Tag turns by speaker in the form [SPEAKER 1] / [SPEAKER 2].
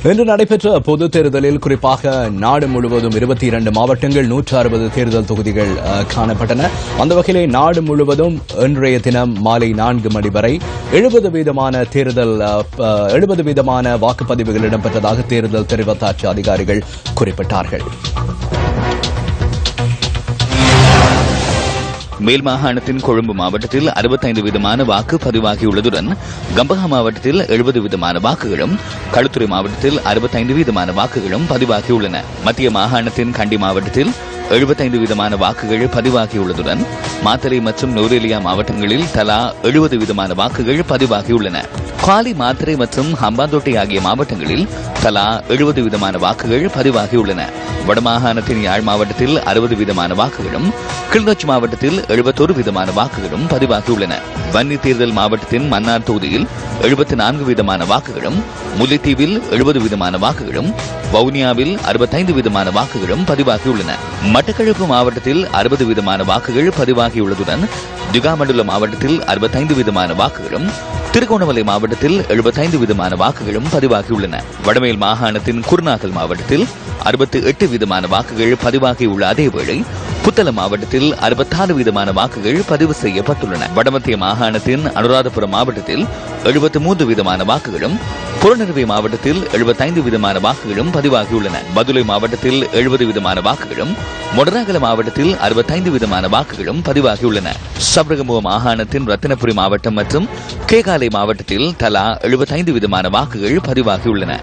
[SPEAKER 1] இன்று நடைபெற்ற பொதுத் தேர்தலில் குறிப்பாக நாடு முழுவதும் 22 மாவட்டங்கள் 160 தேர்தல் தொகுதிகள் காணப்பட்டன. அந்த வகையிலே நாடு முழுவதும் இன்றைய தினம் மாலை 4 மணி வரை 70% வீதமான வாக்குப்பதிவுகள் இடம்பெற்றதாக தேர்தல் தெரிவத்தாட்சி அதிகாரிகள் குறிப்பிட்டார்கள்.
[SPEAKER 2] மேல் மாகாணத்தின் கொழும்பு மாவட்டத்தில் 65 வீதமான வாக்கு பதிவாகியுள்ளதுடன் கம்பஹா மாவட்டத்தில் 70 வீதமான வாக்குகளும், களுத்துறை மாவட்டத்தில் 65 வீதமான வாக்குகளும் பதிவாகியுள்ளன. மத்திய மாகாணத்தின் கண்டி மாவட்டத்தில் 75 வீதமான வாக்குகள் பதிவாகியுள்ளதுடன் மாத்தறை மற்றும் நூரேலியா மாவட்டங்களில் தலா 70 வீதமான வாக்குகள் பதிவாகியுள்ளன. காலி, மாத்தறை மற்றும் ஹம்பாந்தோட்டை ஆகிய மாவட்டங்களில் தலா 70 வீதமான வாக்குகள் பதிவாகியுள்ளன. வடமாகாணத்தின் யாழ் மாவட்டத்தில் 60 வீதமான வாக்குகளும், கிளிநொச்சி மாவட்டத்தில் 71 வீதமான வாக்குகளும் பதிவாகியுள்ளன. வன்னி தேர்தல் மாவட்டத்தின் மன்னார் தொகுதியில் 74 வீதமான வாக்குகளும், முல்லைத்தீவில் 70 வீதமான வாக்குகளும், வவுனியாவில் 65 வீதமான வாக்குகளும் பதிவாகியுள்ளன. மட்டக்களப்பு மாவட்டத்தில் 60 வீதமான வாக்குகள் பதிவாகியுள்ளதுடன் திகாமண்டல மாவட்டத்தில் 65 வீதமான வாக்குகளும், திருகோணமலை மாவட்டத்தில் 75 வீதமான வாக்குகளும் பதிவாகியுள்ளன. வடமேல் மாகாணத்தின் குருநாகல் மாவட்டத்தில் 68 வீதமான வாக்குகள் பதிவாகியுள்ள அதேவேளை புத்தளம் மாவட்டத்தில் 66 வீதமான வாக்குகள் பதிவு செய்யப்பட்டுள்ளன. வடமத்திய மாகாணத்தின் அனுராதபுரம் மாவட்டத்தில் 73 வீதமான வாக்குகளும், புறநறுவை மாவட்டத்தில் 75 வீதமான வாக்குகளும் பதிவாகியுள்ளன. பதுளை மாவட்டத்தில் 70 வீதமான வாக்குகளும், மொடராகல மாவட்டத்தில் 65 வீதமான வாக்குகளும் பதிவாகியுள்ளன. சப்ரகமுவ மாகாணத்தின் ரத்தினபுரி மாவட்டம் மற்றும் கேகாலை மாவட்டத்தில் தலா 75 வீதமான வாக்குகள் பதிவாகியுள்ளன.